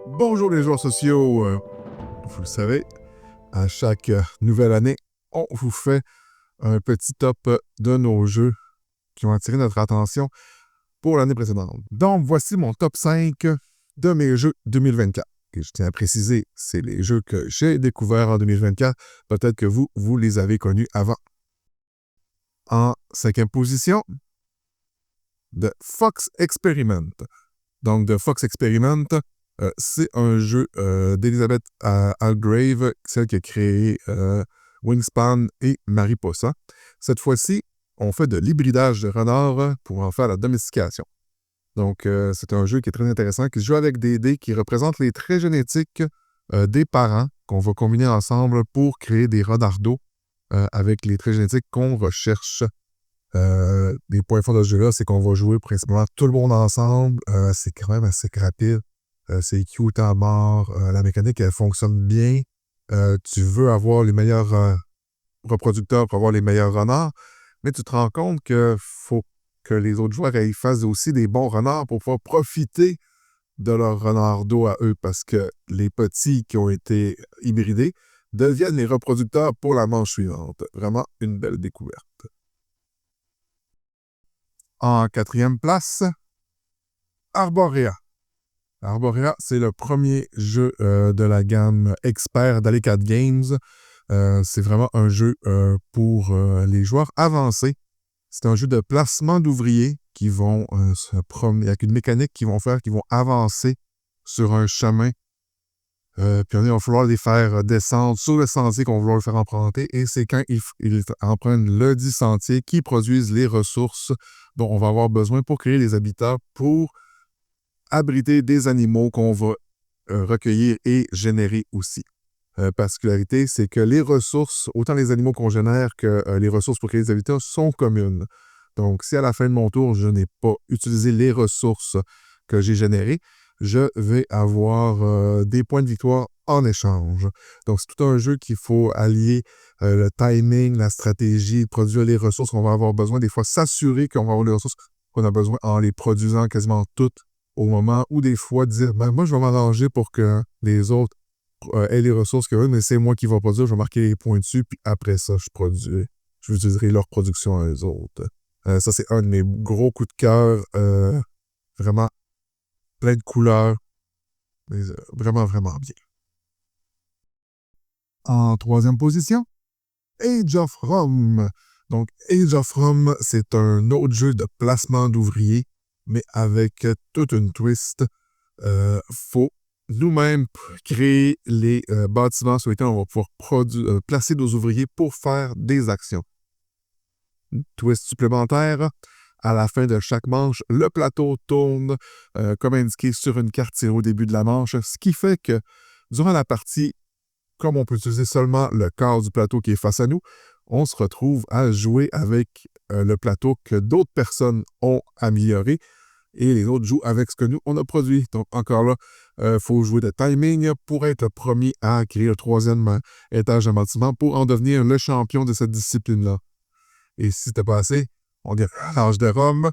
Bonjour les joueurs sociaux, vous le savez, à chaque nouvelle année, on vous fait un petit top de nos jeux qui ont attiré notre attention pour l'année précédente. Donc, voici mon top 5 de mes jeux 2024. Et je tiens à préciser, c'est les jeux que j'ai découverts en 2024. Peut-être que vous les avez connus avant. En 5e position, The Fox Experiment. Donc, The Fox Experiment, c'est un jeu d'Elizabeth Algrave, celle qui a créé Wingspan et Mariposa. Cette fois-ci, on fait de l'hybridage de renards pour en faire la domestication. Donc, c'est un jeu qui est très intéressant, qui se joue avec des dés qui représentent les traits génétiques des parents qu'on va combiner ensemble pour créer des renardeaux avec les traits génétiques qu'on recherche. Les points forts de ce jeu-là, c'est qu'on va jouer principalement tout le monde ensemble. C'est quand même assez rapide. C'est cute à mort. La mécanique, elle fonctionne bien. Tu veux avoir les meilleurs reproducteurs pour avoir les meilleurs renards, mais tu te rends compte qu'il faut que les autres joueurs fassent aussi des bons renards pour pouvoir profiter de leur renardeau à eux, parce que les petits qui ont été hybridés deviennent les reproducteurs pour la manche suivante. Vraiment une belle découverte. En 4e place, Arborea. Arborea, c'est le premier jeu de la gamme expert d'Alecad Games. C'est vraiment un jeu pour les joueurs avancés. C'est un jeu de placement d'ouvriers qui vont se promener avec une mécanique qu'ils vont avancer sur un chemin. Puis il va falloir les faire descendre sur le sentier qu'on va vouloir leur faire emprunter. Et c'est quand ils empruntent le dit sentier qu'ils produisent les ressources dont on va avoir besoin pour créer des habitats pour abriter des animaux qu'on va recueillir et générer aussi. Particularité, c'est que les ressources, autant les animaux qu'on génère que les ressources pour créer des habitats, sont communes. Donc, si à la fin de mon tour, je n'ai pas utilisé les ressources que j'ai générées, je vais avoir des points de victoire en échange. Donc, c'est tout un jeu qu'il faut allier le timing, la stratégie, produire les ressources qu'on va avoir besoin. Des fois, s'assurer qu'on va avoir les ressources qu'on a besoin en les produisant quasiment toutes au moment, ou des fois dire, ben, moi, je vais m'arranger pour que les autres aient les ressources que eux, mais c'est moi qui vais produire, je vais marquer les points dessus, puis après ça, je utiliserai leur production à eux autres. Ça, c'est un de mes gros coups de cœur, vraiment plein de couleurs, mais, vraiment, vraiment bien. En 3e position, Age of Rome. Donc, Age of Rome, c'est un autre jeu de placement d'ouvriers, mais avec toute une twist. Faut nous-mêmes créer les bâtiments sur lesquels on va pouvoir placer nos ouvriers pour faire des actions. Twist supplémentaire, à la fin de chaque manche, le plateau tourne comme indiqué sur une carte tirée au début de la manche, ce qui fait que durant la partie, comme on peut utiliser seulement le quart du plateau qui est face à nous, on se retrouve à jouer avec le plateau que d'autres personnes ont amélioré et les autres jouent avec ce que nous, on a produit. Donc, encore là, il faut jouer de timing pour être le premier à créer le 3e étage d'un bâtiment pour en devenir le champion de cette discipline-là. Et si c'était pas assez, on dirait l'âge de Rome.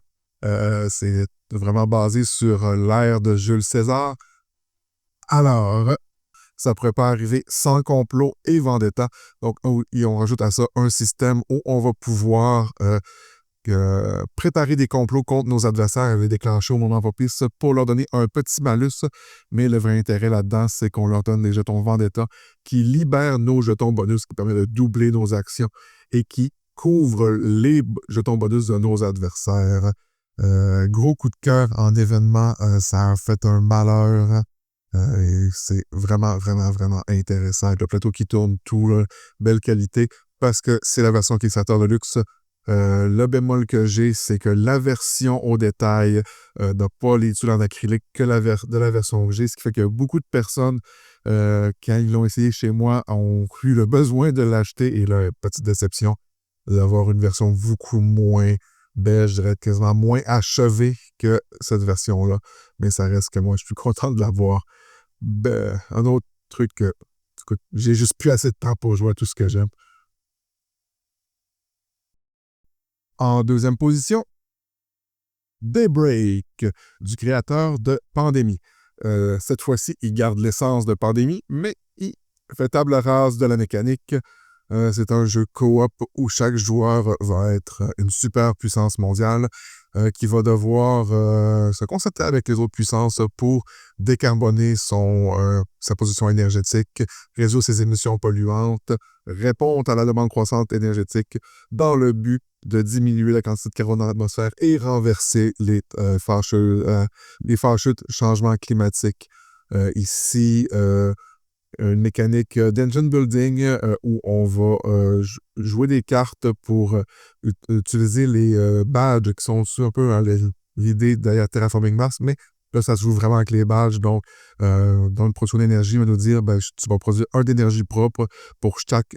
C'est vraiment basé sur l'ère de Jules César. Alors, ça pourrait pas arriver sans complot et vendetta. Donc, on rajoute à ça un système où on va pouvoir préparer des complots contre nos adversaires et les déclencher au moment propice pour leur donner un petit malus. Mais le vrai intérêt là-dedans, c'est qu'on leur donne des jetons vendetta qui libèrent nos jetons bonus, qui permettent de doubler nos actions et qui couvrent les jetons bonus de nos adversaires. Gros coup de cœur en événement, ça a fait un malheur. Et c'est vraiment, vraiment, vraiment intéressant. Avec le plateau qui tourne tout, belle qualité, parce que c'est la version Kickstarter de luxe. Le bémol que j'ai, c'est que la version au détail n'a pas les tuiles en acrylique que de la version que j'ai, ce qui fait que beaucoup de personnes, quand ils l'ont essayé chez moi, ont eu le besoin de l'acheter, et là, petite déception d'avoir une version beaucoup moins belle, je dirais quasiment moins achevée que cette version-là. Mais ça reste que moi, je suis content de l'avoir. Ben, un autre truc que, écoute, j'ai juste plus assez de temps pour jouer à tout ce que j'aime. En 2e position, Daybreak, du créateur de Pandémie. Cette fois-ci, il garde l'essence de Pandémie, mais il fait table rase de la mécanique. C'est un jeu coop où chaque joueur va être une super puissance mondiale qui va devoir se concerter avec les autres puissances pour décarboner sa position énergétique, réduire ses émissions polluantes, répondre à la demande croissante énergétique dans le but de diminuer la quantité de carbone dans l'atmosphère et renverser les fâcheux changements climatiques. Ici, une mécanique d'engine building où on va jouer des cartes pour utiliser les badges qui sont un peu l'idée derrière Terraforming Mars, mais là, ça se joue vraiment avec les badges. Donc, dans une production d'énergie, on va nous dire tu vas produire un d'énergie propre pour chaque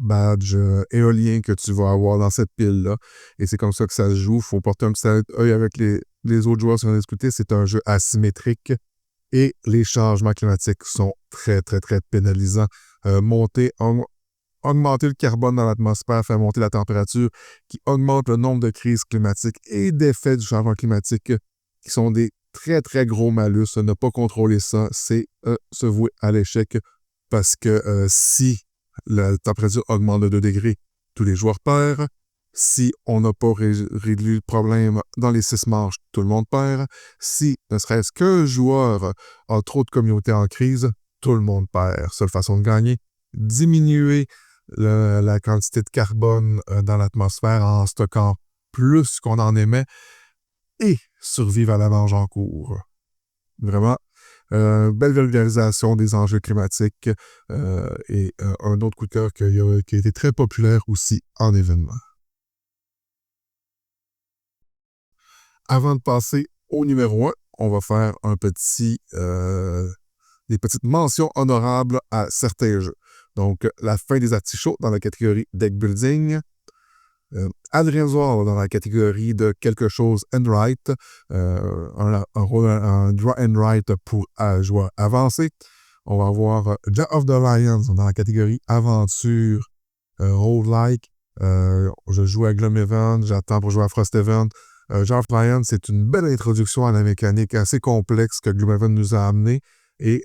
badge éolien que tu vas avoir dans cette pile-là. Et c'est comme ça que ça se joue. Il faut porter un petit œil avec les autres joueurs si on a discuté. C'est un jeu asymétrique. Et les changements climatiques sont très, très, très pénalisants. Augmenter le carbone dans l'atmosphère, faire monter la température, qui augmente le nombre de crises climatiques et d'effets du changement climatique, qui sont des très, très gros malus. Ne pas contrôler ça, c'est se vouer à l'échec, parce que si la température augmente de 2 degrés, tous les joueurs perdent. Si on n'a pas réglé le problème dans les 6 manches, tout le monde perd. Si ne serait-ce qu'un joueur a trop de communautés en crise, tout le monde perd. Seule façon de gagner, diminuer la quantité de carbone dans l'atmosphère en stockant plus qu'on en émet et survivre à la mange en cours. Vraiment, belle vulgarisation des enjeux climatiques et un autre coup de cœur qui a été très populaire aussi en événement. Avant de passer au numéro 1, on va faire des petites mentions honorables à certains jeux. Donc, la fin des artichauts dans la catégorie Deck Building, Adrésor dans la catégorie de quelque chose and write, un draw and write pour joueurs avancés. On va avoir Jaw of the Lions dans la catégorie aventure, roguelike. Je joue à Gloomhaven, j'attends pour jouer à Frosthaven. Jaw of the Lions, c'est une belle introduction à la mécanique assez complexe que Gloomhaven nous a amené. Et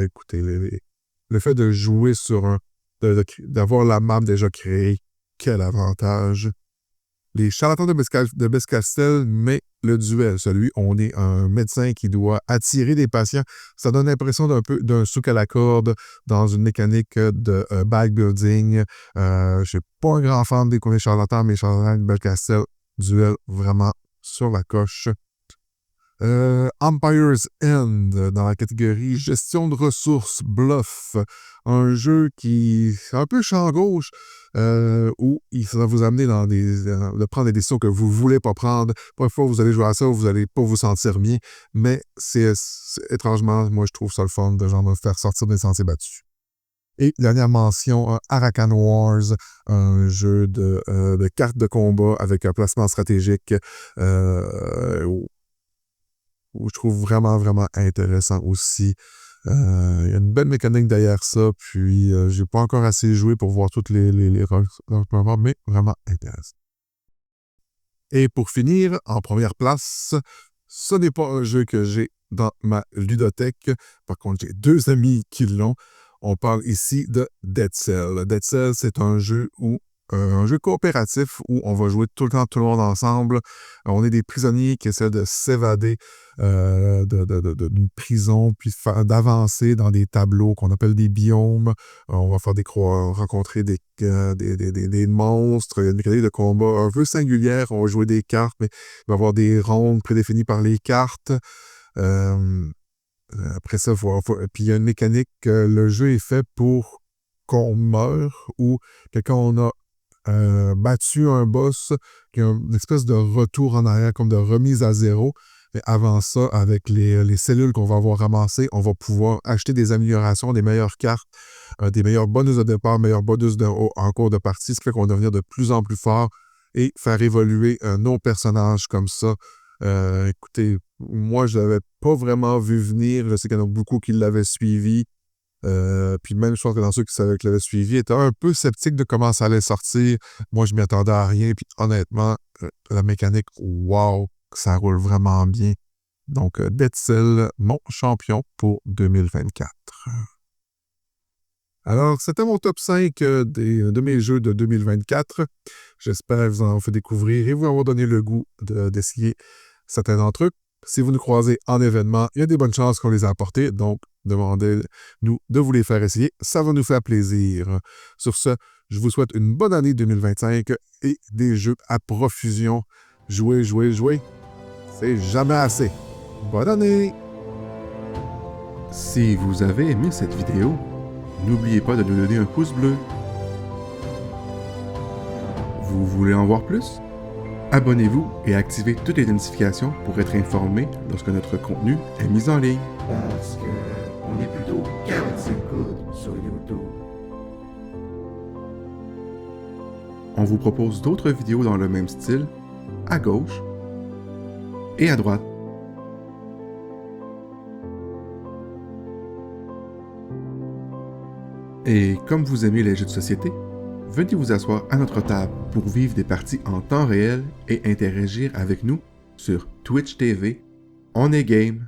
écoutez, le fait de jouer sur d'avoir la map déjà créée, quel avantage. Les charlatans de Bescastel, mais le duel, celui où on est un médecin qui doit attirer des patients, ça donne l'impression d'un souk à la corde dans une mécanique de bag building. Je ne suis pas un grand fan des charlatans, mais charlatans de Bescastel, duel vraiment sur la coche. Empire's End dans la catégorie gestion de ressources, bluff, un jeu qui est un peu champ gauche où il va vous amener de prendre des décisions que vous ne voulez pas prendre. Parfois, vous allez jouer à ça, vous n'allez pas vous sentir bien, mais c'est étrangement, moi je trouve ça le fun de genre me faire sortir des sentiers battus. Et dernière mention, Arakan Wars, un jeu de cartes de combat avec un placement stratégique où je trouve vraiment, vraiment intéressant aussi. Il y a une belle mécanique derrière ça, puis j'ai pas encore assez joué pour voir toutes les mais vraiment intéressant. Et pour finir, en première place, ce n'est pas un jeu que j'ai dans ma ludothèque. Par contre, j'ai 2 amis qui l'ont. On parle ici de Dead Cell. Dead Cell, c'est un jeu coopératif où on va jouer tout le temps, tout le monde ensemble. On est des prisonniers qui essaient de s'évader d'une prison, puis d'avancer dans des tableaux qu'on appelle des biomes. On va faire rencontrer des monstres. Il y a une mécanique de combat un peu singulière. On va jouer des cartes, mais il va y avoir des rondes prédéfinies par les cartes. Après ça, puis il y a une mécanique, le jeu est fait pour qu'on meure ou que quand on a battu un boss, qu'il y a une espèce de retour en arrière, comme de remise à zéro. Mais avant ça, avec les cellules qu'on va avoir ramassées, on va pouvoir acheter des améliorations, des meilleures cartes, des meilleurs bonus de départ, meilleurs bonus en cours de partie, ce qui fait qu'on va devenir de plus en plus fort et faire évoluer nos personnages comme ça. Écoutez, moi, je ne l'avais pas vraiment vu venir. Je sais qu'il y en a beaucoup qui l'avaient suivi. Puis même, je pense que dans ceux qui l'avaient suivi, étaient un peu sceptiques de comment ça allait sortir. Moi, je m'y attendais à rien. Puis honnêtement, la mécanique, wow, ça roule vraiment bien. Donc, Dead Cell, mon champion pour 2024. Alors, c'était mon top 5 de mes jeux de 2024. J'espère vous en faire découvrir et vous avoir donné le goût d'essayer certains d'entre eux. Si vous nous croisez en événement, il y a des bonnes chances qu'on les a apportés, donc demandez-nous de vous les faire essayer. Ça va nous faire plaisir. Sur ce, je vous souhaite une bonne année 2025 et des jeux à profusion. Jouez, jouez, jouez. C'est jamais assez. Bonne année! Si vous avez aimé cette vidéo, n'oubliez pas de nous donner un pouce bleu. Vous voulez en voir plus? Abonnez-vous et activez toutes les notifications pour être informé lorsque notre contenu est mis en ligne. Parce qu'on est plutôt 45 coudes sur YouTube. On vous propose d'autres vidéos dans le même style, à gauche et à droite. Et comme vous aimez les jeux de société, venez vous asseoir à notre table pour vivre des parties en temps réel et interagir avec nous sur Twitch TV, On est Game.